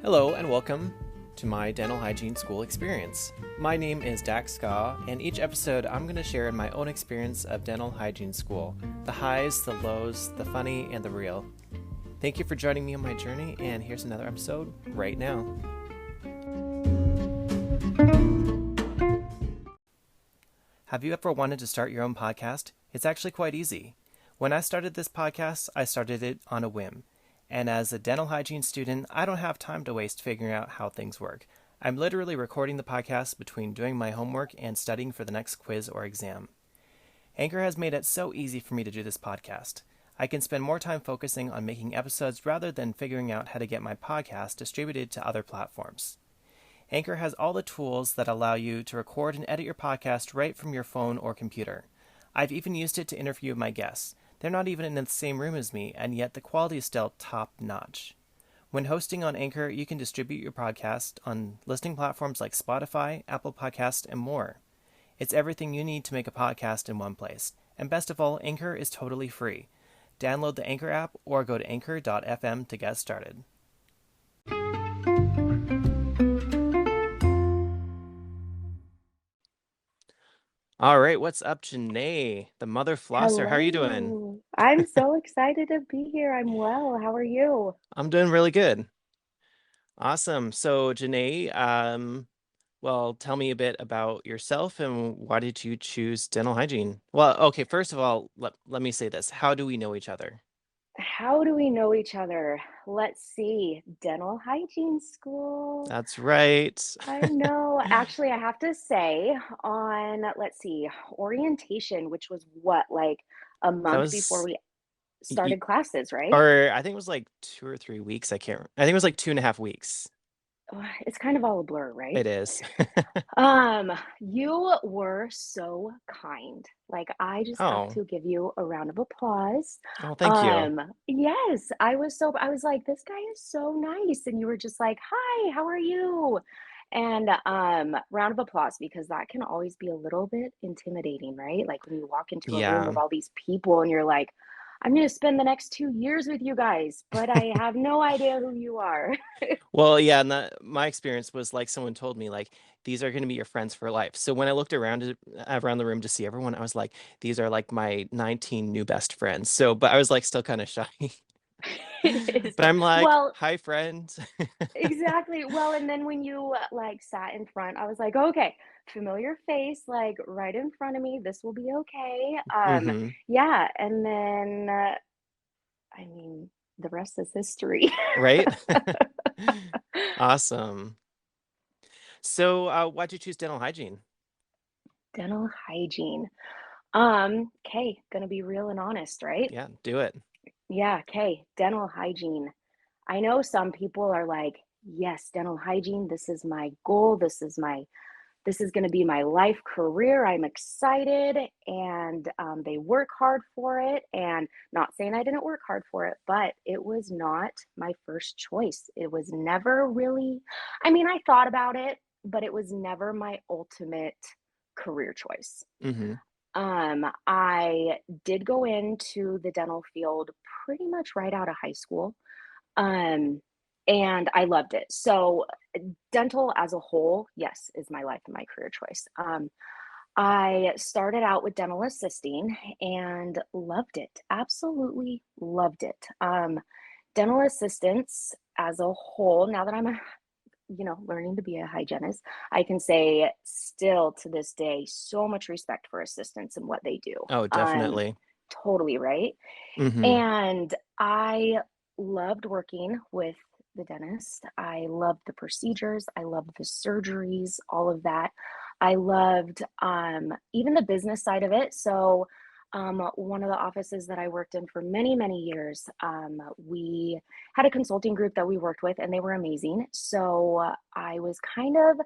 Hello and welcome to my dental hygiene school experience. My name is Dax Ska, and each episode I'm going to share my own experience of dental hygiene school, the highs, the lows, the funny, and the real. Thank you for joining me on my journey, and here's another episode right now. Have you ever wanted to start your own podcast? It's actually quite easy. When I started this podcast, I started it on a whim. And as a dental hygiene student, I don't have time to waste figuring out how things work. I'm literally recording the podcast between doing my homework and studying for the next quiz or exam. Anchor has made it so easy for me to do this podcast. I can spend more time focusing on making episodes rather than figuring out how to get my podcast distributed to other platforms. Anchor has all the tools that allow you to record and edit your podcast right from your phone or computer. I've even used it to interview my guests. They're not even in the same room as me, and yet the quality is still top-notch. When hosting on Anchor, you can distribute your podcast on listening platforms like Spotify, Apple Podcasts, and more. It's everything you need to make a podcast in one place. And best of all, Anchor is totally free. Download the Anchor app or go to anchor.fm to get started. All right, what's up, Janae, the mother Flosser? How are you doing? Hello. I'm so excited to be here. I'm well. How are you? I'm doing really good. Awesome. So, Janae, well, tell me a bit about yourself and why did you choose dental hygiene? Well, okay, first of all, let me say this. How do we know each other? How do we know each other? Let's see. Dental hygiene school. That's right. I know. Actually, I have to say, let's see, orientation, which was what, like a That month before was, we y- started classes, right? or I think it was like 2 or 3 weeks. I think it was like 2.5 weeks. It's kind of all a blur, right? It is. You were so kind. Like, I just have Oh, to give you a round of applause. oh, thank you. Yes, I was like, this guy is so nice. And you were just like, hi, how are you? And round of applause because that can always be a little bit intimidating, right? Like when you walk into a room of Yeah. all these people and you're like, I'm going to spend the next 2 years with you guys, but I have no idea who you are. Well, yeah, and my experience was like someone told me like these are going to be your friends for life. So when I looked around the room to see everyone, I was like, these are like my 19 new best friends. So, but I was like still kind of shy. It is. But I'm like, Well, hi, friends. exactly. Well, and then when you, like, sat in front, I was like, "Okay, familiar face, like, right in front of me. This will be okay." Mm-hmm. Yeah, and then, I mean, the rest is history. Right? Awesome. So, why'd you choose dental hygiene? Dental hygiene. Okay, gonna be real and honest, right? Yeah, do it. Yeah, okay, dental hygiene. I know some people are like, "Yes, dental hygiene, this is my goal. This is going to be my life career. I'm excited." And they work hard for it. And not saying I didn't work hard for it, but it was not my first choice. It was never really, I mean, I thought about it, but it was never my ultimate career choice. Mm-hmm. I did go into the dental field pretty much right out of high school. Um, and I loved it. So, dental as a whole, yes, is my life and my career choice. I started out with dental assisting and loved it. Absolutely loved it. Dental assistants as a whole, now that I'm learning to be a hygienist, I can say still to this day, so much respect for assistants and what they do. Oh, definitely. Totally right. Mm-hmm. And I loved working with the dentist. I loved the procedures. I loved the surgeries, all of that. I loved even the business side of it. So, one of the offices that I worked in for many, many years, we had a consulting group that we worked with, and they were amazing. So, I was kind of,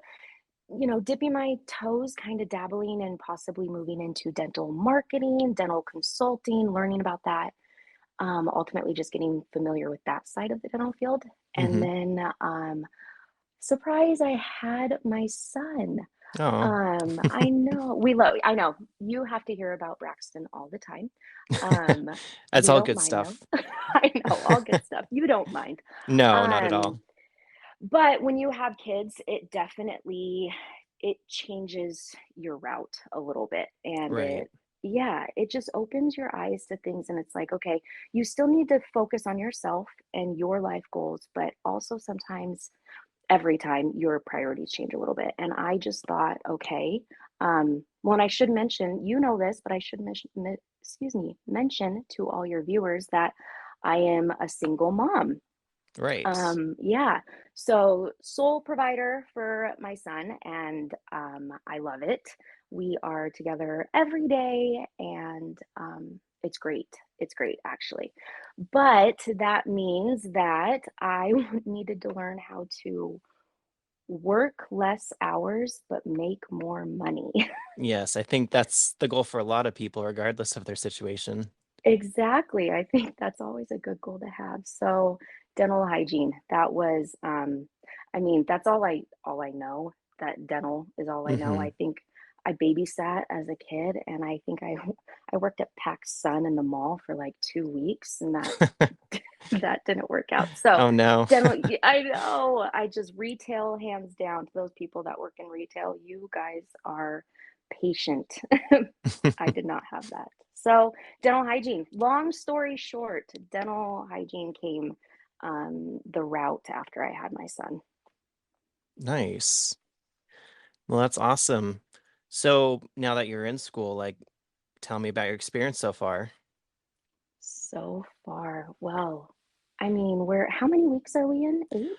dipping my toes, kind of dabbling and possibly moving into dental marketing, dental consulting, learning about that, ultimately just getting familiar with that side of the dental field. And Mm-hmm. then, surprise, I had my son. Oh, I know you have to hear about Braxton all the time. Um, that's we all don't good mind stuff. though. I know, all good stuff. You don't mind. No, not at Um, all. But when you have kids, it definitely it changes your route a little bit, and Right. it just opens your eyes to things, and it's like, okay, you still need to focus on yourself and your life goals, but also sometimes every time your priorities change a little bit. And I just thought, okay, well, and I should mention, you know this, but I should mention to all your viewers that I am a single mom. Right. Yeah, so sole provider for my son, and I love it. We are together every day, and it's great. It's great, actually. But that means that I needed to learn how to work less hours but make more money. Yes, I think that's the goal for a lot of people, regardless of their situation. Exactly. I think that's always a good goal to have. So, dental hygiene, that was I mean, that's all I know. That dental is all I know. I Hmm. think I babysat as a kid, and I think I I worked at PacSun in the mall for like 2 weeks, and that that didn't work out. So, Oh no. I know. I just retail, hands down, to those people that work in retail. You guys are patient. I did not have that. So, dental hygiene. Long story short, dental hygiene came the route after I had my son. Nice. Well, that's awesome. So now that you're in school, like, tell me about your experience so far. So far, well, I mean, we're how many weeks are we in? Eight?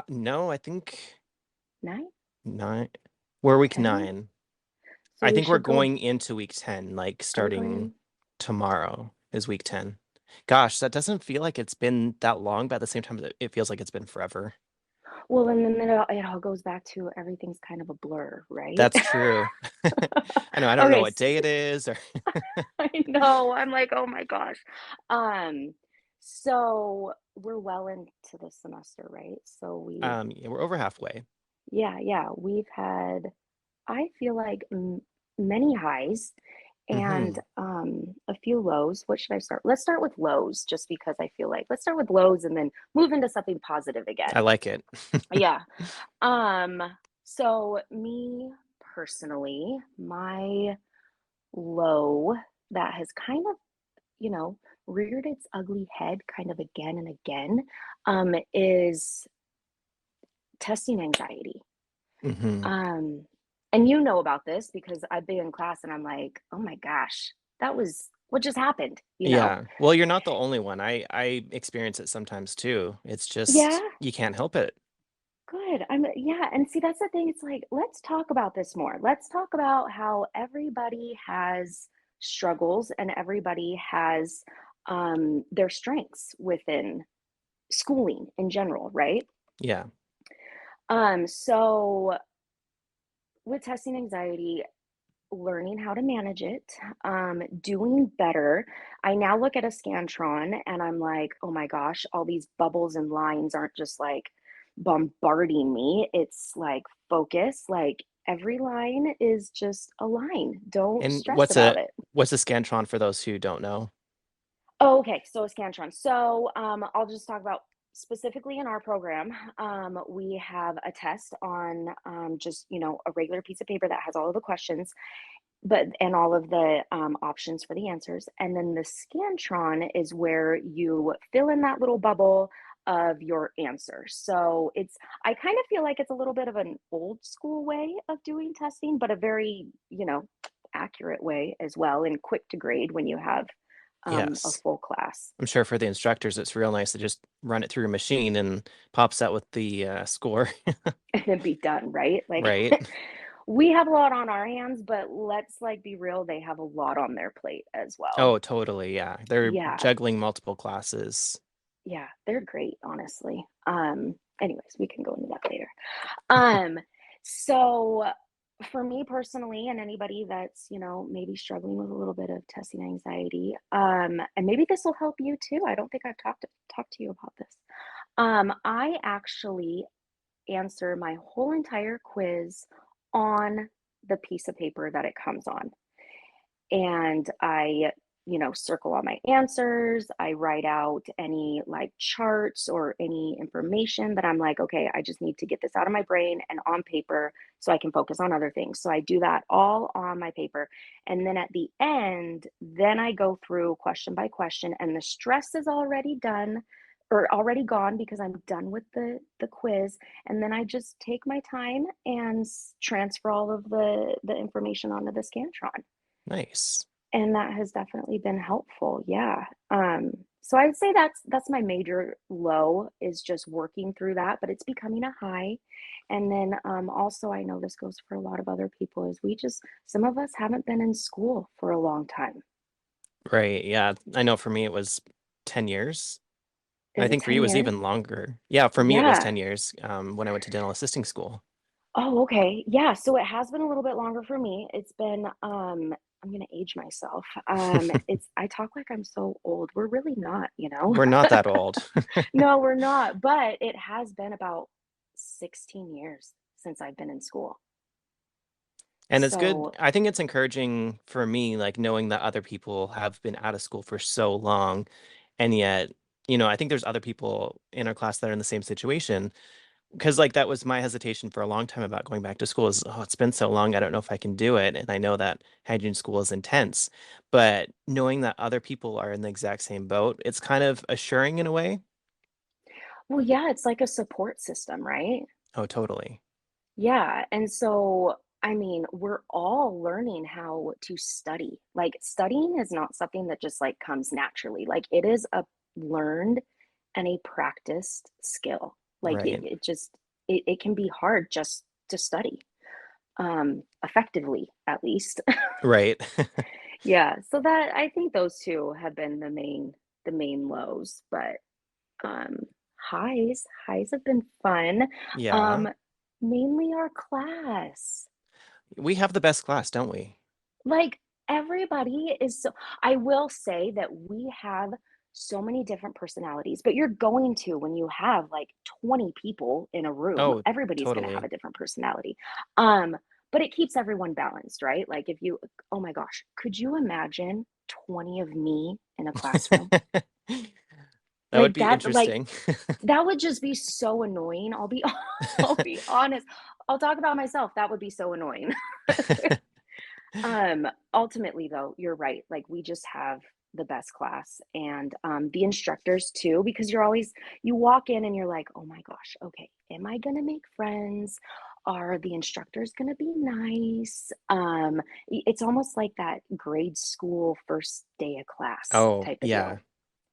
No, I think Nine? nine. We're week 10? 9. So I we think we're should go. going into week 10, like Are we starting going? tomorrow is week 10. Gosh, that doesn't feel like it's been that long, but at the same time, it feels like it's been forever. Well, and then it all goes back to everything's kind of a blur, right? That's true. I know, I don't know Okay, what day it is or I know. I'm like, oh my gosh. Um, so we're well into the semester, right? So yeah, we're over halfway. yeah, we've had, I feel like many highs and Hmm. a few lows. What should I start? Let's start with lows, just because I feel like let's start with lows and then move into something positive I again. like it. Yeah. Um, so me personally, my low that has kind of, you know, reared its ugly head kind of again and again, is testing anxiety. Hmm. Um, and you know about this because I've been in class and I'm like, oh my gosh, that was what just happened, you know? Yeah. Well, you're not the only one. I experience it sometimes too. It's Yeah, just you can't help it. good. Yeah, and see, that's the thing. It's like, let's talk about this more. Let's talk about how everybody has struggles and everybody has their strengths within schooling in general, right? Yeah. So with testing anxiety, learning how to manage it, doing better. I now look at a Scantron and I'm like, oh my gosh, all these bubbles and lines aren't just like bombarding me. It's like focus, like every line is just a line. Don't And stress about it. what's a Scantron for those who don't know? Oh, okay. So a Scantron. So I'll just talk about specifically in our program. We have a test on just, a regular piece of paper that has all of the questions and all of the options for the answers. And then the Scantron is where you fill in that little bubble of your answer. So I kind of feel like it's a little bit of an old school way of doing testing, but a very, accurate way as well and quick to grade when you have a Yes. full class. I'm sure for the instructors, it's real nice to just run it through a machine and pops out with the score. And then be done, right? Like Right? we have a lot on our hands, but let's like be real, they have a lot on their plate as well. Oh, totally. Yeah. They're Yeah, juggling multiple classes. yeah, they're great, honestly. Anyways, we can go into that later. Um, so for me personally, and anybody that's, maybe struggling with a little bit of testing anxiety, and maybe this will help you too. I don't think I've talked to you about this. I actually answer my whole entire quiz on the piece of paper that it comes on. And I circle all my answers. I write out any like charts or any information that I'm like, okay, I just need to get this out of my brain and on paper so I can focus on other things. So I do that all on my paper. And then at the end, then I go through question by question, and the stress is already done or already gone because I'm done with the quiz. And then I just take my time and transfer all of the information onto the Scantron, Nice. and that has definitely been helpful. Yeah. So I'd say that's my major low, is just working through that, but it's becoming a high. And then also, I know this goes for a lot of other people, is some of us haven't been in school for a long time. Right. Yeah. I know for me it was 10 years. And I Is it think for 10 you it was years? even longer. Yeah, for me it was Yeah. 10 years when I went to dental assisting school. Oh, okay. Yeah, so it has been a little bit longer for me. It's been I'm gonna age myself. I talk like I'm so old. We're really not, you know. We're not that old. No, we're not, but it has been about 16 years since I've been in school. And it's good. So, I think it's encouraging for me, like knowing that other people have been out of school for so long. And yet, I think there's other people in our class that are in the same situation. Because like that was my hesitation for a long time about going back to school is, oh, it's been so long. I don't know if I can do it. And I know that hygiene school is intense, but knowing that other people are in the exact same boat, it's kind of assuring in a way. well, yeah, it's like a support system, right? Oh, totally. Yeah, and so, I mean, we're all learning how to study. Like, studying is not something that just like comes naturally. Like, it is a learned and a practiced skill. Like, Right. it can be hard just to study, effectively, at least. Right. Yeah, so that I think those two have been the main lows, but um highs have been fun. Yeah. Um Mainly our class. We have the best class, don't we? Like, everybody is so, I will say that we have so many different personalities, but you're going to, when you have like 20 people in a room, Oh, everybody's going to have totally. a different personality. Um, but it keeps everyone balanced, right? Like, if you, oh my gosh, could you imagine 20 of me in a classroom? That would be Like interesting. that would just be so annoying. I'll be honest. I'll talk about myself. That would be so annoying. Ultimately though, you're right. Like, we just have the best class, and the instructors too, because you walk in and you're like, "Oh my gosh, okay, am I going to make friends? Are the instructors going to be nice?" It's almost like that grade school first day of class Oh, type of yeah, deal.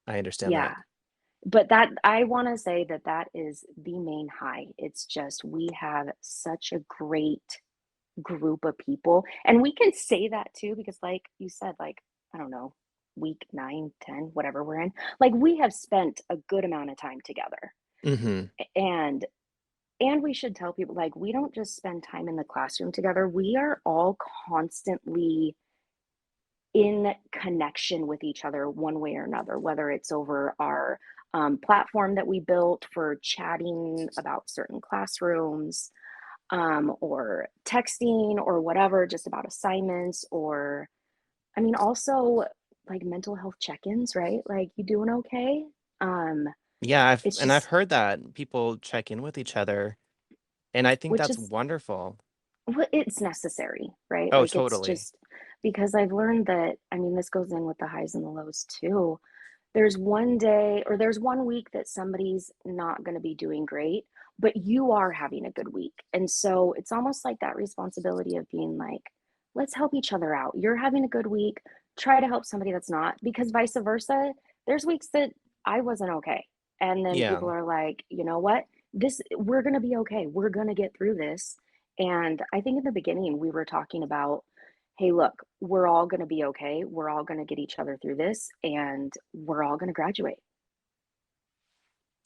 I understand Yeah. that. But that, I want to say that that is the main high. It's just we have such a great group of people. And we can say that too, because like you said, like, I don't know, week 9, 10, whatever we're in, like, we have spent a good amount of time together. Hmm. And we should tell people, like, we don't just spend time in the classroom together. We are all constantly in connection with each other one way or another, whether it's over our platform that we built for chatting about certain classrooms, or texting or whatever, just about assignments, or, I mean, also like mental health check-ins, right? Like, you doing okay? Um, Yeah, it's I've just, heard that people check in with each other, and I think which that's is, wonderful. it's necessary, right? Oh, Like, it's totally. just, because I've learned that, I mean, this goes in with the highs and the lows too. There's one day or there's one week that somebody's not going to be doing great, but you are having a good week. And so it's almost like that responsibility of being like, let's help each other out. You're having a good week, try to help somebody that's not, because vice versa, there's weeks that I wasn't okay. And then Yeah, people are like, you know what? We're going to be okay. We're going to get through this. And I think in the beginning, we were talking about, hey, look, we're all going to be okay. We're all going to get each other through this, and we're all going to graduate.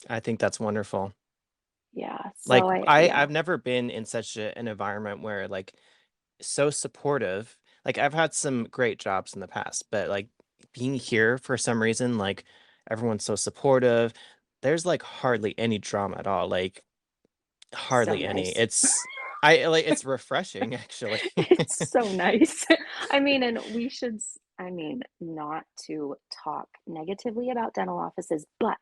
I think that's wonderful. Yeah. Like So yeah. I've never been in such an environment where like so supportive. Like I've had some great jobs in the past, but like being here for some reason, like everyone's so supportive. There's like hardly any drama at all. Like So hardly any. nice. I like it's refreshing actually. It's so nice. I mean, and we should. I mean, not to talk negatively about dental offices, but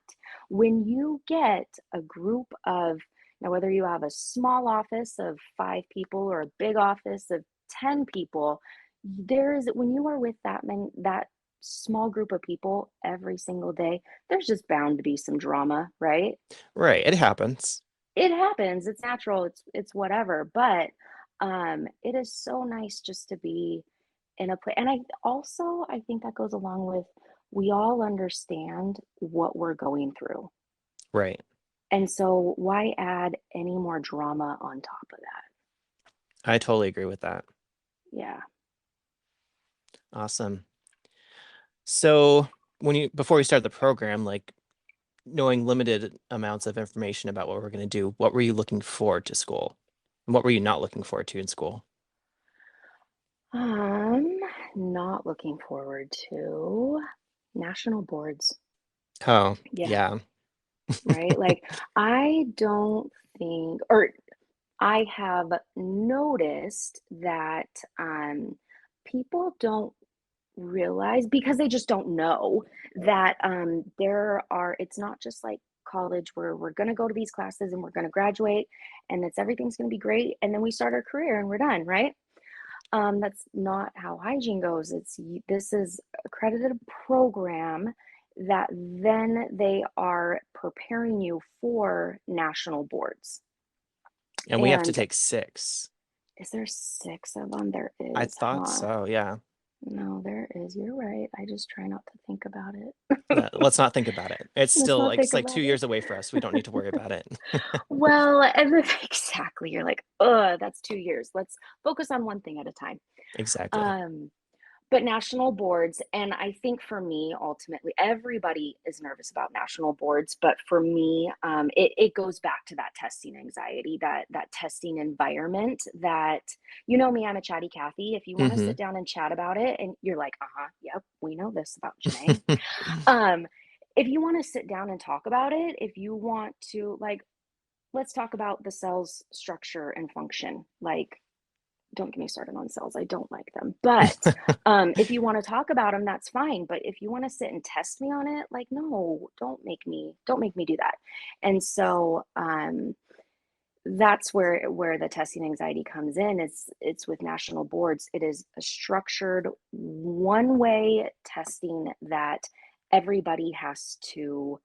when you get a group of, now whether you have a small office of 5 people or a big office of 10 people, when you are with that small group of people every single day, there's just bound to be some drama, right? Right. It happens. It happens. It's natural. It's whatever. But it is so nice just to be in a place. And I think that goes along with we all understand what we're going through. Right. And so why add any more drama on top of that? I totally agree with that. Yeah. Awesome. So before we start the program, like knowing limited amounts of information about what we're going to do, what were you looking forward to school? And what were you not looking forward to in school? Um, Not looking forward to national boards. Oh, Yeah, yeah. right. Like I don't think, or I have noticed that people don't realize because they just don't know that it's not just like college where we're going to go to these classes and we're going to graduate and everything's going to be great and then we start our career and we're done, right? That's not how hygiene goes. This is accredited program that then they are preparing you for national boards. And we have to And take 6. is there 6 of them? There I is, thought huh? so, yeah. No, there is. You're right. I just try not to think about it. Let's not think about it. It's Let's still not like it's think like about 2 years it. away for us. We don't need to worry about it. Well, and then exactly. You're like, that's 2 years. Let's focus on one thing at a time. Exactly. Um, but national boards, and I think for me, ultimately, everybody is nervous about national boards. But for me, it goes back to that testing anxiety, that testing environment. That you know me, I'm a chatty Cathy. If you want to Hmm. sit down and chat about it, and you're like, yep, we know this about Janae. Um, if you want to sit down and talk about it, if you want to like, let's talk about the cell's structure and function. Like, don't get me started on cells. I don't like them. But if you want to talk about them, that's fine. But if you want to sit and test me on it, like, no, don't make me do that. And so that's where the testing anxiety comes in. It's with national boards. It is a structured one way testing that everybody has to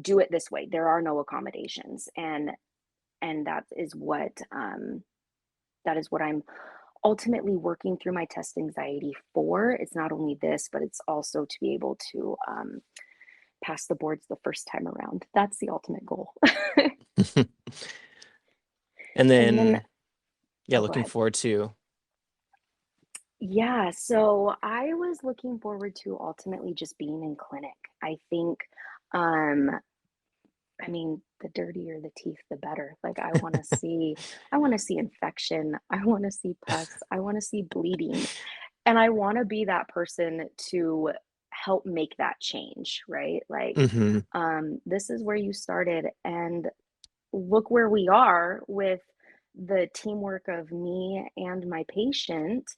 do it this way. There are no accommodations, and that is what I'm ultimately working through my test anxiety for. It's not only this, but it's also to be able to pass the boards the first time around. That's the ultimate goal. And And then, then, yeah, oh, go looking ahead. forward to. Yeah, so I was looking forward to ultimately just being in clinic. I think, um, I mean, the dirtier the teeth, the better. Like I want to see infection. I want to see pus. I want to see bleeding. And I want to be that person to help make that change, right? Like, Hmm. this is where you started, and look where we are with the teamwork of me and my patient.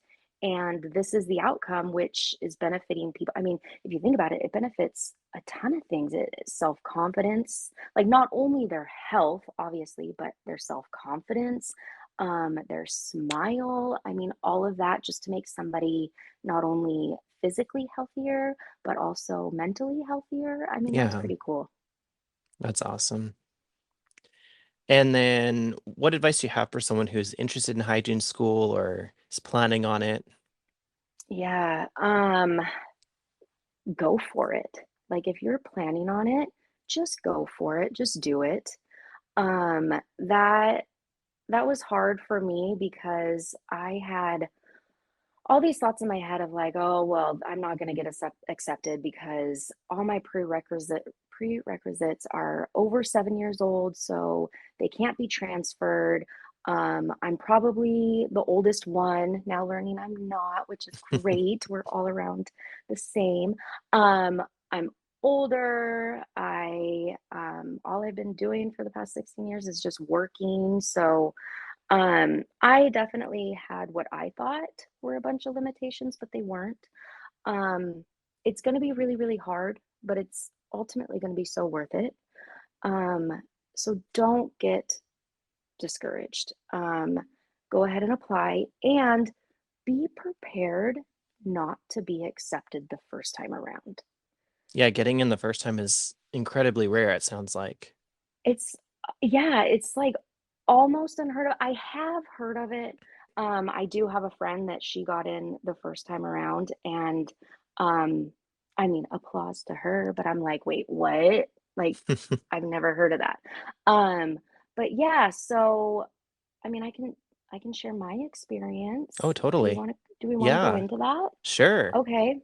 And this is the outcome, which is benefiting people. I mean, if you think about it, it benefits a ton of things. Self confidence, like not only their health, obviously, but their self confidence, their smile. I mean, all of that just to make somebody not only physically healthier, but also mentally healthier. I mean, that's Yeah, pretty cool. that's awesome. And then what advice do you have for someone who's interested in hygiene school or is planning on it? Yeah. Go for it. Like if you're planning on it, just go for it. Just do it. Um, that that was hard for me because I had all these thoughts in my head of like, oh, well, I'm not going to get accepted because all my prerequisites are over 7 years old, so they can't be transferred. I'm probably the oldest one now, learning I'm not, which is great. We're all around the same. I'm older. I All I've been doing for the past 16 years is just working. So I definitely had what I thought were a bunch of limitations, but they weren't. Um, it's going to be really, really hard, but it's ultimately going to be so worth it. Um, so don't get discouraged. Go ahead and apply and be prepared not to be accepted the first time around. Yeah, getting in the first time is incredibly rare, it sounds like. It's yeah, it's like almost unheard of. I have heard of it. I do have a friend that she got in the first time around, and um, I mean, applause to her, but I'm like, wait, what? Like, I've never heard of that. Um, but yeah, so I mean, I can share my Oh, experience. totally. Do we want to go Yeah, into that? sure. Okay.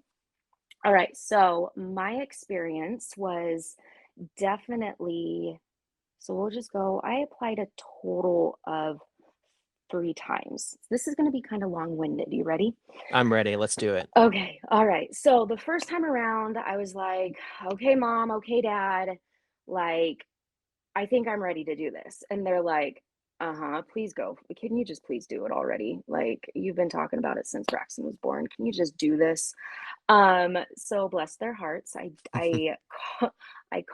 All right. So my experience was definitely, so we'll just go, I applied a total of 3 times. This is going to be kind of long-winded. You ready? I'm ready. Let's do it. Okay. All right. So the first time around, I was like, okay, mom, okay, dad, like, I think I'm ready to do this. And they're like, uh-huh, please go. Can you just please do it already? Like, you've been talking about it since Braxton was born. Can you just do this? So bless their hearts, I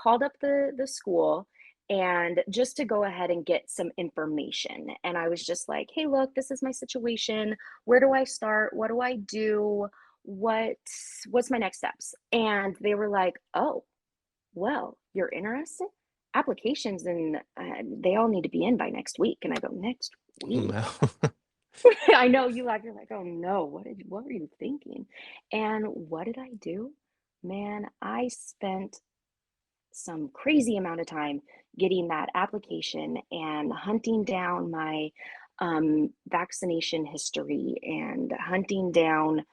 called up the school and just to go ahead and get some information. And I was just like, hey, look, this is my situation. Where do I start? What do I do? What what's my next steps? And they were like, oh, well, you're interested? Applications and they all need to be in by next week. And I go, next week? No. I know you laugh. You're like, oh no, what were you thinking? And what did I do? Man, I spent some crazy amount of time getting that application and hunting down my vaccination history and hunting down,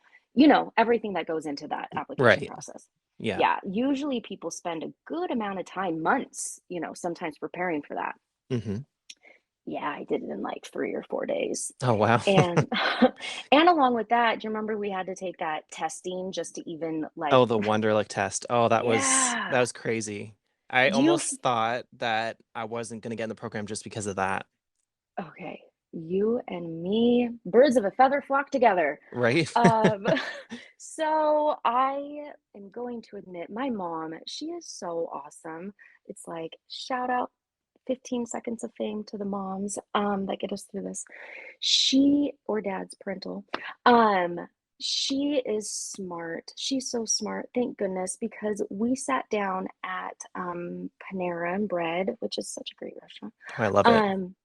everything that goes into that application Right. process. Yeah. Yeah, usually people spend a good amount of time, months, sometimes preparing for that. Hmm. Yeah, I did it in like 3 or 4 days. Oh, wow. And and along with that, do you remember we had to take that testing just to even like Oh, the Wonderlic test. Oh, that yeah. was crazy. I Do you almost thought that I wasn't gonna get in the program just because of that. okay, you and me, birds of a feather flock together. Right? Um, so I am going to admit my mom, she is so awesome. It's like shout out 15 seconds of fame to the moms that get us through this. She or dad's parental. Um, she is smart. She's so smart. Thank goodness, because we sat down at Panera and Bread, which is such a great restaurant. Oh, I love it. Um,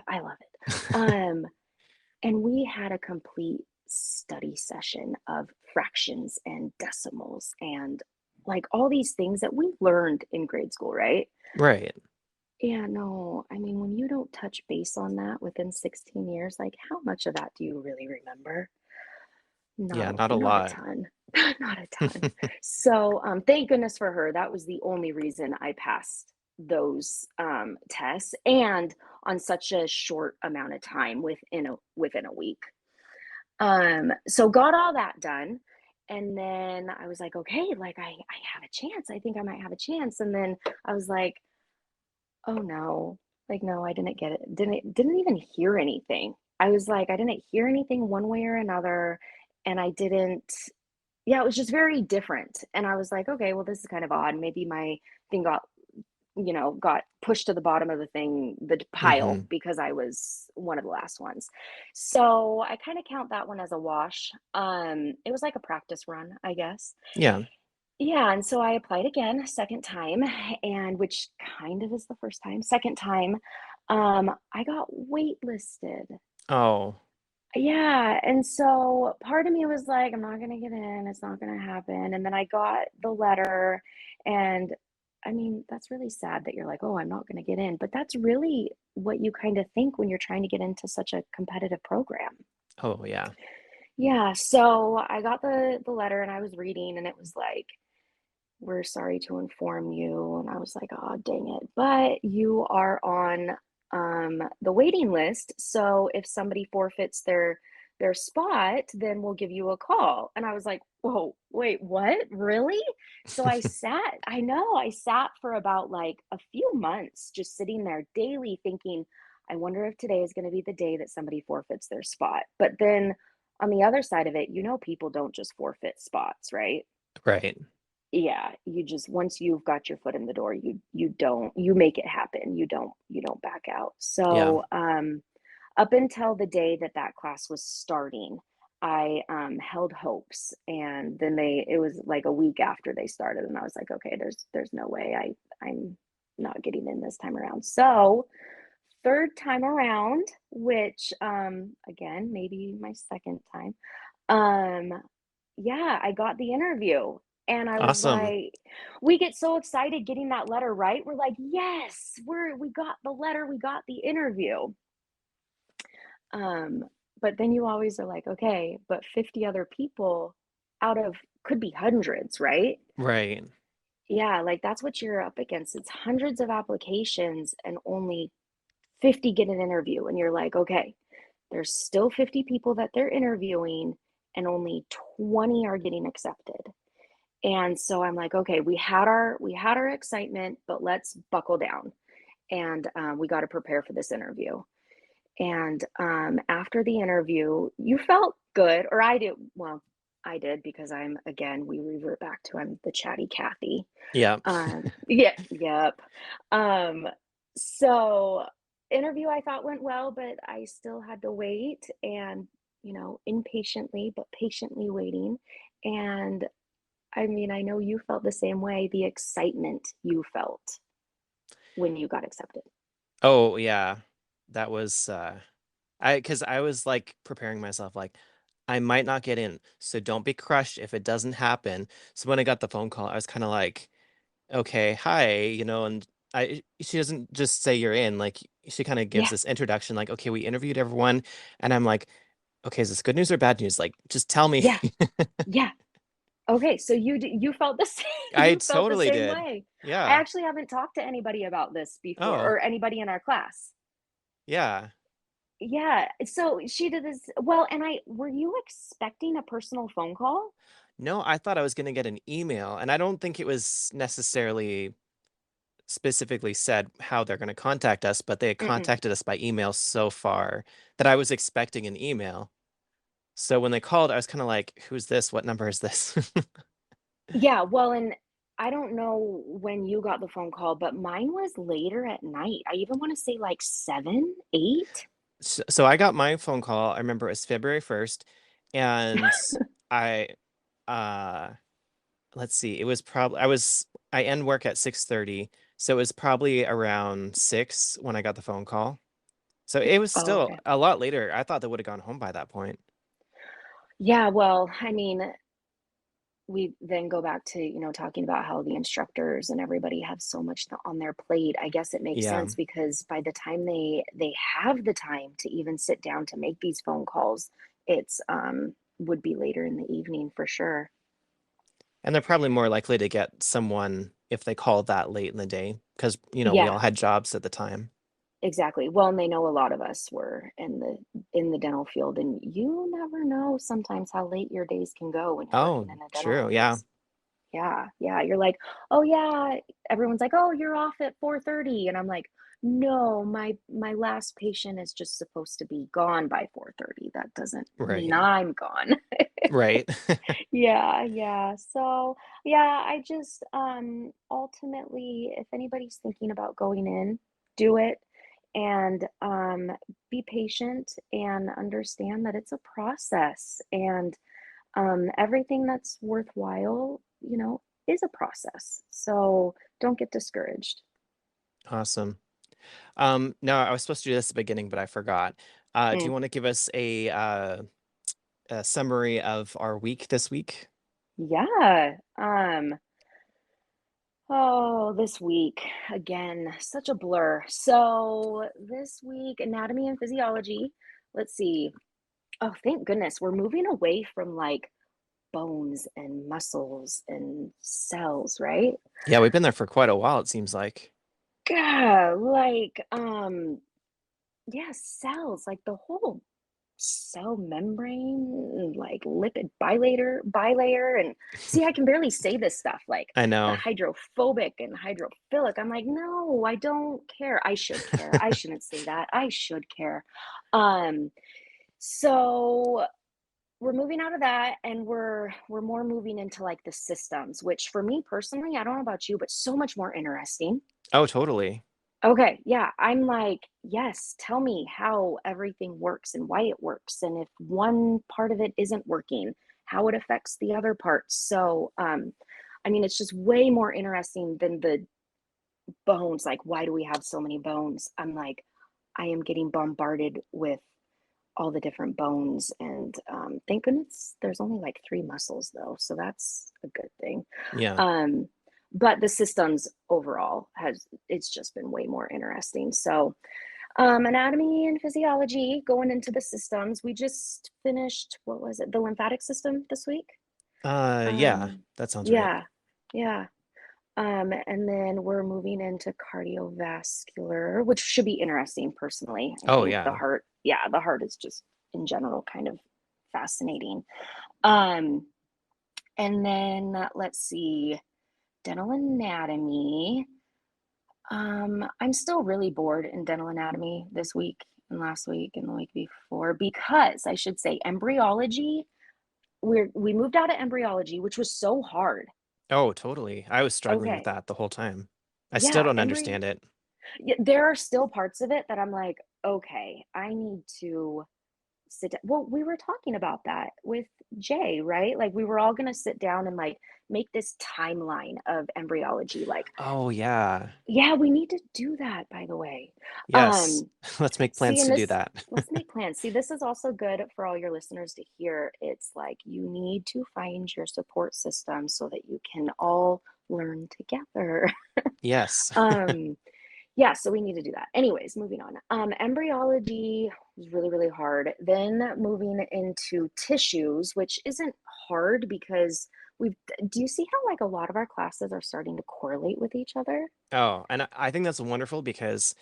I love it. Um, and we had a complete study session of fractions and decimals and like all these things that we learned in grade school, right? Right. Yeah, no, I mean, when you don't touch base on that within 16 years, like how much of that do you really remember? Yeah, Not not a not a lot. ton. Not a ton. So, thank goodness for her. That was the only reason I passed those tests and on such a short amount of time within a week. So got all that done. And then I was like, okay, like I have a chance. I think I might have a chance. And then I was like, oh no, like no, I didn't get it. Didn't even hear anything. I was like, I didn't hear anything one way or another, and I didn't. Yeah, it was just very different. And I was like, okay, well, this is kind of odd. Maybe my thing got pushed to the bottom of the pile Hmm. because I was one of the last ones. So I kind of count that one as a wash. It was like a practice run, I guess. Yeah. Yeah, and so I applied again a second time, and which kind of is the first time. Second time, I got waitlisted. Oh, Yeah, and so part of me was like, I'm not gonna get in, it's not gonna happen. And then I got the letter, and I mean, that's really sad that you're like, oh, I'm not gonna get in, but that's really what you kind of think when you're trying to get into such a competitive program. oh, yeah. Yeah, so I got the letter and I was reading, and it was like, we're sorry to inform you. And I was like, oh, dang it. But you are on the waiting list. So if somebody forfeits their spot, then we'll give you a call. And I was like, whoa, wait, what? Really? So I sat for about like a few months just sitting there daily thinking, I wonder if today is going to be the day that somebody forfeits their spot. But then on the other side of it, people don't just forfeit spots, right? Right. Yeah, you just once you've got your foot in the door, you make it happen. You don't back out. Yeah. So, up until the day that that class was starting, I held hopes, and then it was like a week after they started, and I was like, okay, there's no way I'm not getting in this time around. So, third time around, which again, maybe my second time, um yeah, I got the interview. And I was Awesome. like, we get so excited getting that letter, right? We're like, yes, we got the letter, we got the interview. Um, but then you always are like, okay, but 50 other people out of could be hundreds, right? Right. Yeah, like that's what you're up against. It's hundreds of applications and only 50 get an interview. And you're like, okay, there's still 50 people that they're interviewing and only 20 are getting accepted. And so I'm like, okay, we had our excitement, but let's buckle down and we got to prepare for this interview. And after the interview, you felt good, or I did. Well, I did because we revert back to I'm the chatty Kathy. Yeah. Yeah, yep. Um, so interview I thought went well, but I still had to wait and, impatiently, but patiently waiting. And I mean, I know you felt the same way, the excitement you felt when you got accepted. Oh, yeah. That was because I was like preparing myself like I might not get in, so don't be crushed if it doesn't happen. So when I got the phone call, I was kind of like, okay, hi, and she doesn't just say you're in, like she kind of gives Yeah, this introduction, like, okay, we interviewed everyone, and I'm like, okay, is this good news or bad news? Like, just tell me. yeah, yeah. Okay, so you felt the same, I you felt the totally same did. way. I Yeah. actually haven't talked to anybody about this before, Oh, or anybody in our class. yeah. Yeah, so she did this well, and were you expecting a personal phone call? No, I thought I was gonna get an email, and I don't think it was necessarily specifically said how they're gonna contact us, but they had Mm-mm. contacted us by email so far that I was expecting an email. So when they called, I was kind of like, who's this? What number is this? Yeah, well, and I don't know when you got the phone call, but mine was later at night. I even want to say like 7, 8. So I got my phone call. I remember it was February 1st, and I uh let's see, it was probably I end work at 6:30, so it was probably around 6 when I got the phone call. So it was Oh, still okay. a lot later. I thought they would have gone home by that point. Yeah, well, I mean, we then go back to, talking about how the instructors and everybody have so much on their plate. I guess it makes Yeah. sense because by the time they have the time to even sit down to make these phone calls, it's would be later in the evening for sure. And they're probably more likely to get someone if they called that late in the day because, we all Yeah, had jobs at the time. exactly. Well, and they know a lot of us were in the dental field, and you never know sometimes how late your days can go when you're working Oh, in a dental true. Yeah. office. Yeah, yeah. You're like, oh yeah. Everyone's like, oh, you're off at 4:30, and I'm like, no, my last patient is just supposed to be gone by 4:30. That doesn't mean Right. I'm gone. Right. Yeah, yeah. So yeah, I just ultimately, if anybody's thinking about going in, do it and be patient and understand that it's a process and everything that's worthwhile, is a process. So don't get discouraged. Awesome. No, I was supposed to do this at the beginning, but I forgot. Do Mm, you want to give us a summary of our week this week? yeah. Oh, this week again, such a blur. So this week, anatomy and physiology. Let's see. Oh, thank goodness, we're moving away from like bones and muscles and cells, right? Yeah, we've been there for quite a while, it seems like. God, like yeah, cells, like the whole cell membrane, like lipid bilayer, and see, I can barely say this stuff, like I the know. hydrophobic and hydrophilic. I'm like, no, I don't care. I should care. I shouldn't say that. I should care. Um, so we're moving out of that, and we're more moving into like the systems, which for me personally, I don't know about you, but so much more interesting. Oh, totally. Okay, yeah, I'm like, yes, tell me how everything works and why it works, and if one part of it isn't working, how it affects the other parts. So, I mean, it's just way more interesting than the bones. Like, why do we have so many bones? I'm like, I am getting bombarded with all the different bones, and thank goodness there's only like three muscles though, so that's a good thing. Yeah. Um, but the systems overall has it's just been way more interesting. So anatomy and physiology going into the systems. We just finished, what was it, the lymphatic system this week. Yeah, um, that sounds right. yeah, yeah. And then we're moving into cardiovascular, which should be interesting personally. I Oh, think the yeah. heart, yeah, the heart is just in general kind of fascinating. Um, and then let's see, dental anatomy. I'm still really bored in dental anatomy this week and last week and the week before, because I should say embryology. We moved out of embryology, which was so hard. Oh, totally. I was struggling with Okay. that the whole time. I still Yeah, don't embryo. understand it. Yeah, there are still parts of it that I'm like, okay, I need to sit down. Well, we were talking about that with Jay, right? Like we were all going to sit down and like make this timeline of embryology. Like, Oh, yeah. yeah, we need to do that, by the way. Yes. Um, Let's make See, plans and to do this, that. let's make plans. See, this is also good for all your listeners to hear. It's like you need to find your support system so that you can all learn together. Yes. Um, yeah, so we need to do that. Anyways, moving on. Embryology was really, really hard. Then moving into tissues, which isn't hard because we've, do you see how like a lot of our classes are starting to correlate with each other? Oh, and I think that's wonderful because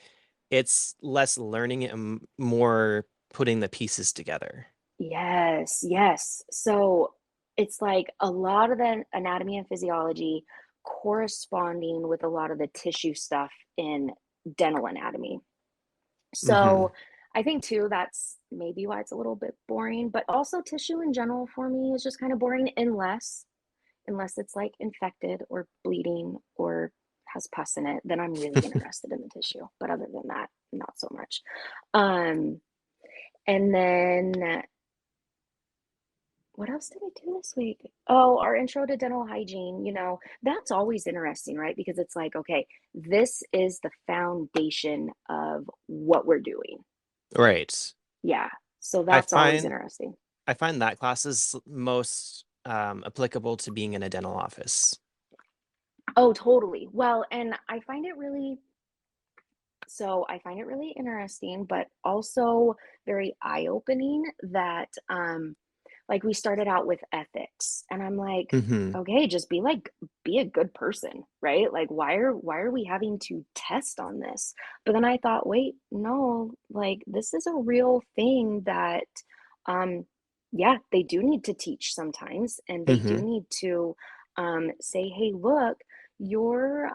it's less learning and more putting the pieces together. Yes, yes. So it's like a lot of the anatomy and physiology corresponding with a lot of the tissue stuff in dental anatomy. Hmm. So I think too that's maybe why it's a little bit boring, but also tissue in general for me is just kind of boring unless it's like infected or bleeding or has pus in it, then I'm really interested in the tissue. But other than that, not so much. Um, and then what else did we do this week? Oh, our intro to dental hygiene, that's always interesting, right? Because it's like, okay, this is the foundation of what we're doing. Right. Yeah. So I that's always find interesting. I find that class is most applicable to being in a dental office. Oh, totally. Well, and I find it really interesting, but also very eye-opening that like we started out with ethics, and I'm like, Hmm. okay, just be a good person, right? Like why are we having to test on this? But then I thought, wait, no, like this is a real thing that um yeah, they do need to teach sometimes, and they do Hmm. need to say, hey, look, you're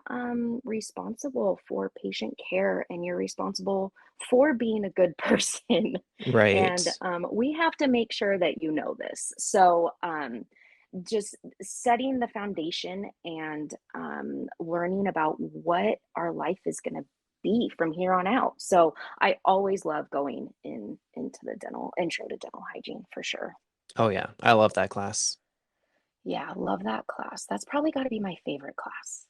responsible for patient care, and you're responsible for being a good person. Right. And we have to make sure that you know this. So just setting the foundation and learning about what our life is going to be from here on out. So I always love going into the dental intro to dental hygiene for sure. Oh yeah, I love that class. Yeah, love that class. That's probably got to be my favorite class.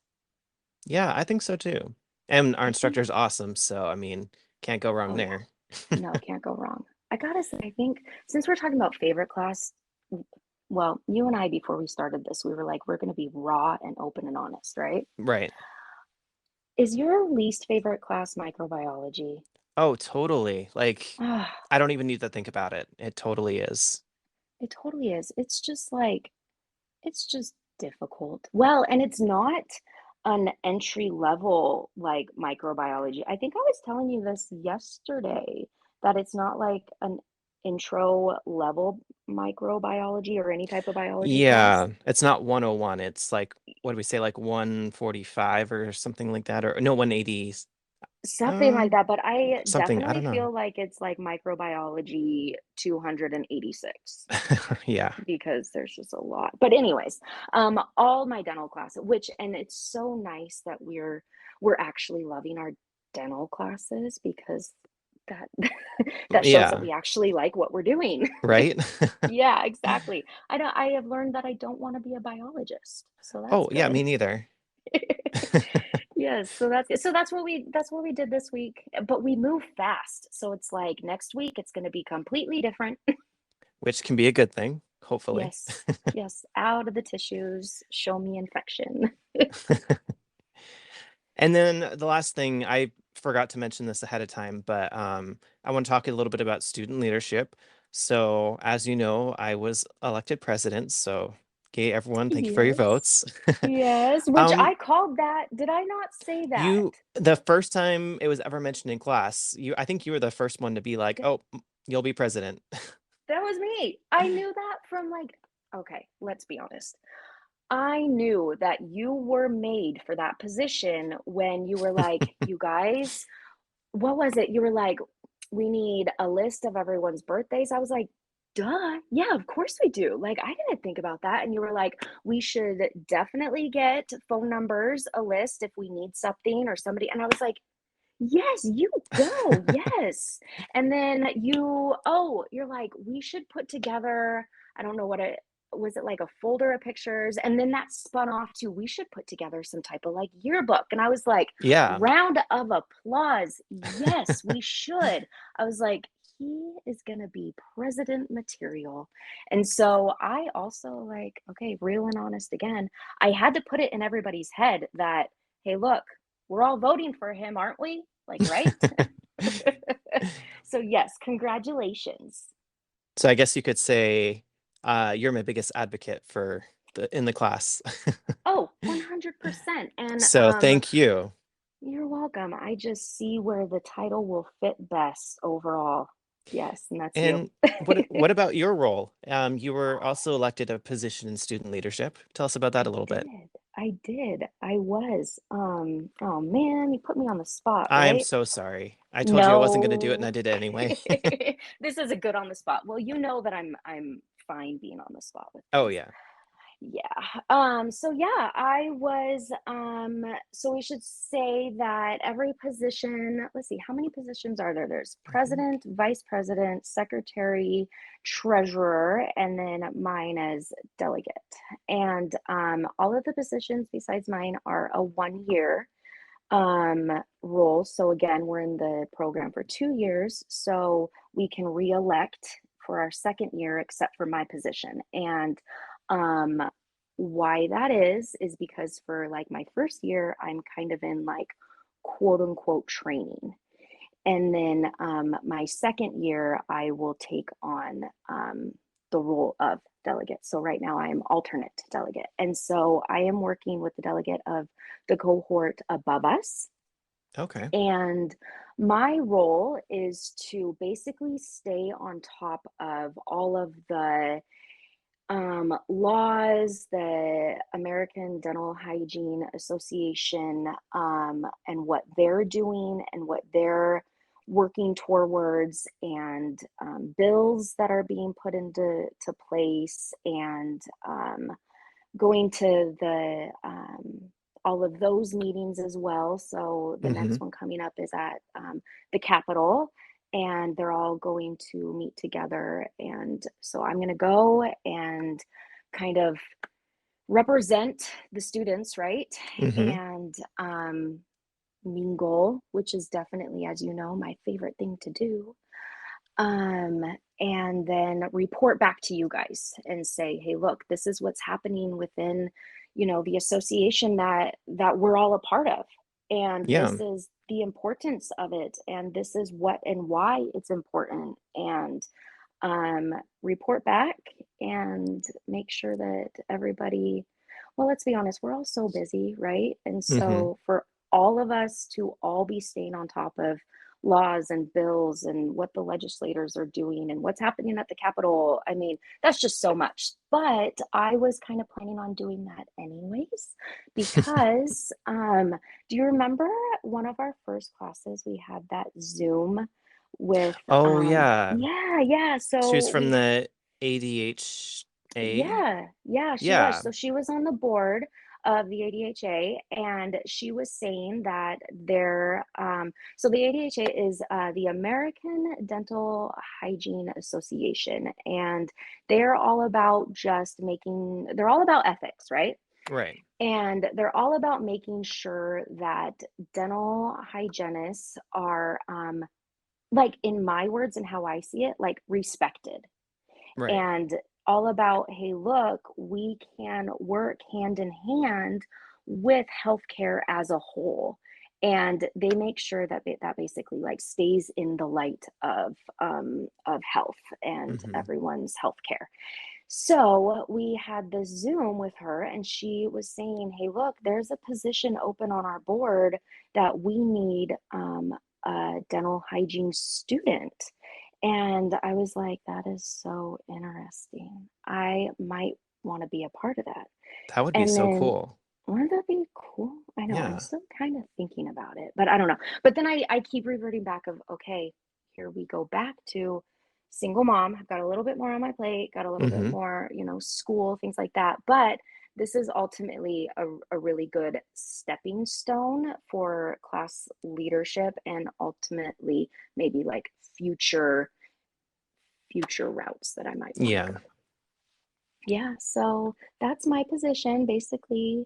Yeah, I think so too. And our I think, instructor's awesome, so I mean, can't go wrong oh yeah, there. no, can't go wrong. I gotta say, I think since we're talking about favorite class, well, you and I, before we started this, we were like, we're going to be raw and open and honest, right? Right. Is your least favorite class microbiology? Oh, totally. Like, Ah, I don't even need to think about it. It totally is. it totally is. It's just difficult. Well, and it's not an entry level like microbiology. I think I was telling you this yesterday that it's not like an intro level microbiology or any type of biology class. Yeah, it's not 101. It's like, what do we say, like 145 or something like that? Or no, 180. Something like that, but I Something, I definitely don't know. feel like it's like microbiology 286 Yeah. because there's just a lot. But anyways, all my dental classes, which and it's so nice that we're actually loving our dental classes because that that shows that Yeah. we actually like what we're doing. Right? Yeah, exactly. I have learned that I don't want to be a biologist, so that's Oh, yeah, me good. neither. Yes, so that's what we did this week. But we move fast. So it's like next week it's going to be completely different. Which can be a good thing, hopefully. Yes. Yes, out of the tissues, show me infection. And then the last thing, I forgot to mention this ahead of time, but I want to talk a little bit about student leadership. So, as you know, I was elected president. So, okay, everyone, thank you for your Yes. votes. Yes, which Um, I called that. Did I not say that? the first time it was ever mentioned in class, I think you were the first one to be like, Th- "Oh, you'll be president." That was me. I knew that from like, okay, let's be honest. I knew that you were made for that position when you were like, you guys, what was it? You were like, we need a list of everyone's birthdays. I was like, duh. Yeah, of course we do. Like, I didn't think about that. And you were like, we should definitely get phone numbers, a list if we need something or somebody. And I was like, yes, you go. Yes. And then you're like, we should put together, I don't know what it was, it like a folder of pictures? And then that spun off to, we should put together some type of like yearbook. And I was like, Yeah. round of applause. Yes, we should. I was like, he is going to be president material. And so I also like, okay, real and honest again, I had to put it in everybody's head that, hey, look, we're all voting for him, aren't we? Like, right? So, yes, congratulations. So I guess you could say you're my biggest advocate for in the class. Oh, 100%. And So thank you. you're welcome. I just see where the title will fit best overall. Yes, and that's you. And what about your role? You were also elected a position in student leadership. Tell us about that a I little bit. did. I did. I was. Oh man, you put me on the spot, I'm right? so sorry. I told you I wasn't going to do it and I No. did it anyway. This is a good on the spot. Well, you know that I'm fine being on the spot with Oh things. yeah. Yeah. So yeah, I was so we should say that every position, let's see, how many positions are there? There's I think. president, vice president, secretary, treasurer, and then mine as delegate. And all of the positions besides mine are a 1 year role. So again, we're in the program for 2 years, so we can re-elect for our second year, except for my position. And um, why that is because for like my first year, I'm kind of in like quote unquote training. And then my second year, I will take on the role of delegate. So right now I am alternate delegate. And so I am working with the delegate of the cohort above us. Okay. And my role is to basically stay on top of all of the laws, the American Dental Hygiene Association, and what they're doing and what they're working towards, and bills that are being put into place, and going to the all of those meetings as well. So the Hmm. next one coming up is at the Capitol, and they're all going to meet together. And so I'm going to go and kind of represent the students, right? Hmm. And mingle, which is definitely, as you know, my favorite thing to do. Um, and then report back to you guys and say, hey, look, this is what's happening within, the association that we're all a part of. And Yeah. this is the importance of it, and this is what and why it's important. And report back and make sure that everybody, well, let's be honest, we're all so busy, right? And Hmm. so for all of us to all be staying on top of laws and bills and what the legislators are doing and what's happening at the Capitol. I mean, that's just so much. But I was kind of planning on doing that anyways because do you remember one of our first classes we had that Zoom with Oh yeah. yeah, She was so from we the ADHA. yeah, she was. Yeah. So she was on the board of the ADHA, and she was saying that so the ADHA is the American Dental Hygiene Association, and they're all about they're all about ethics, right? Right. And they're all about making sure that dental hygienists are, like in my words and how I see it, like respected Right. and all about, hey, look, we can work hand in hand with healthcare as a whole. And they make sure that that basically like stays in the light of health and Hmm. everyone's healthcare. So we had the Zoom with her, and she was saying, hey, look, there's a position open on our board that we need a dental hygiene student. And I was like, that is so interesting. I might want to be a part of that. That would be And so then, cool. wouldn't that be cool? I know, I'm Yeah. still kind of thinking about it, but I don't know. But then I keep reverting back of, okay, here we go back to single mom. I've got a little bit more on my plate, got a little bit Hmm. more, school, things like that. But this is ultimately a really good stepping stone for class leadership and ultimately maybe like future routes that I might want to Yeah. go. Yeah, so that's my position. Basically,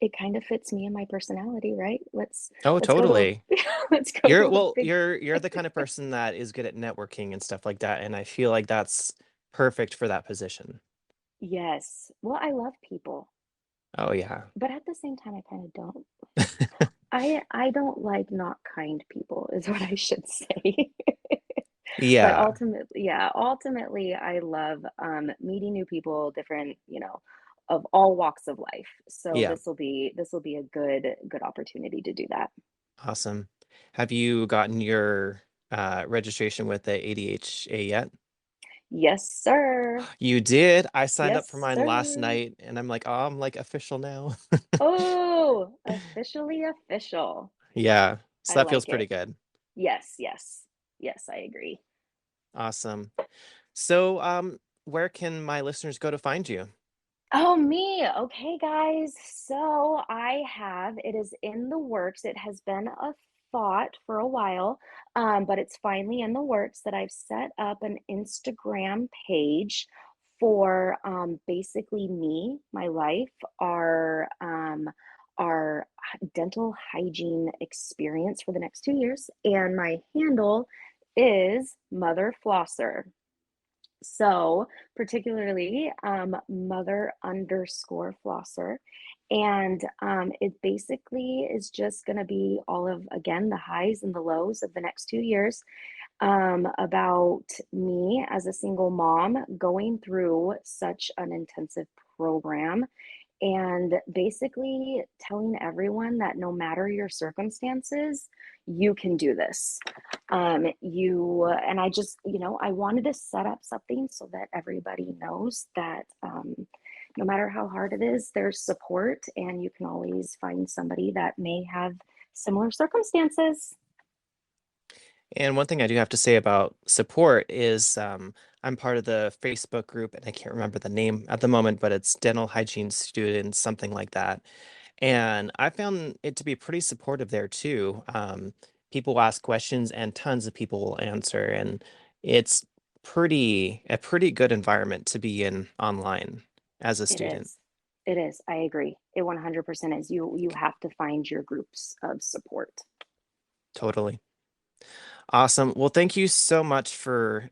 it kind of fits me and my personality, right? Oh, Let's go to a totally. let's go to You're a well, big you're the kind of person that is good at networking and stuff like that, and I feel like that's perfect for that position. yes. Well, I love people, Oh yeah. but at the same time, I kind of don't. I don't like not kind people, is what I should say. But Yeah. ultimately, yeah, ultimately, I love meeting new people, different, of all walks of life. So Yeah. this will be a good opportunity to do that. Awesome. Have you gotten your registration with the ADHA yet? Yes, sir. You did. I signed up Yes, for mine last sir. night and I'm like, oh, I'm like official now. Oh, officially official. Yeah. So I that feels like pretty it. good. Yes, yes. Yes, I agree. Awesome. So, where can my listeners go to find you? Oh, me. Okay, guys. So it is in the works. It has been a thought for a while, but it's finally in the works that I've set up an Instagram page for basically me, my life, our dental hygiene experience for the next 2 years. And my handle is Mother Flosser. So, particularly mother underscore flosser. And it basically is just going to be all of, again, the highs and the lows of the next 2 years, about me as a single mom going through such an intensive program and basically telling everyone that no matter your circumstances, you can do this. And I just, I wanted to set up something so that everybody knows that no matter how hard it is, there's support and you can always find somebody that may have similar circumstances. And one thing I do have to say about support is I'm part of the Facebook group, and I can't remember the name at the moment, but it's Dental Hygiene Students, something like that. And I found it to be pretty supportive there too. People ask questions, and tons of people will answer, and it's a pretty good environment to be in online as a It student. is. It is. I agree. It 100% is. You have to find your groups of support. Totally. Awesome. Well, thank you so much for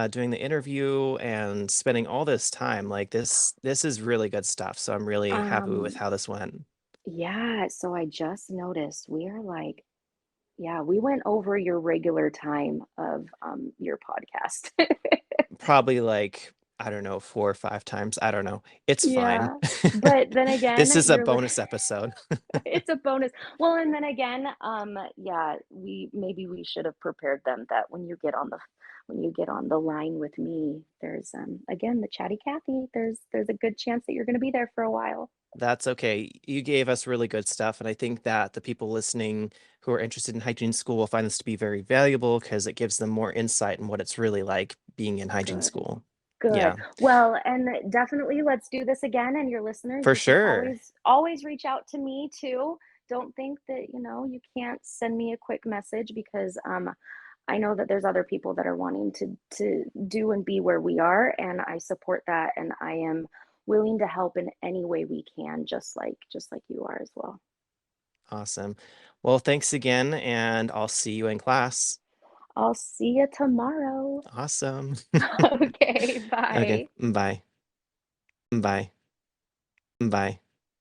doing the interview and spending all this time. Like this is really good stuff. So I'm really happy with Um, how this went. yeah, so I just noticed we are like, yeah, we went over your regular time of your podcast. Probably like, I don't know, 4 or 5 times. I don't know. It's fine. Yeah. But then again, This is a you're bonus episode. it's a bonus. Well, and then again, yeah, we should have prepared them that when you get on the line with me, there's again the chatty Cathy. There's a good chance that you're going to be there for a while. That's okay. You gave us really good stuff, and I think that the people listening who are interested in hygiene school will find this to be very valuable because it gives them more insight in what it's really like being in hygiene Good. school. Good. Yeah, Well, and definitely let's do this again. And your listeners, for you can sure. always reach out to me too. Don't think that, you can't send me a quick message because I know that there's other people that are wanting to do and be where we are, and I support that, and I am willing to help in any way we can, just like you are as well. Awesome. Well, thanks again, and I'll see you in class. I'll see you tomorrow. Awesome. Okay, Okay, bye. bye. Bye. Bye.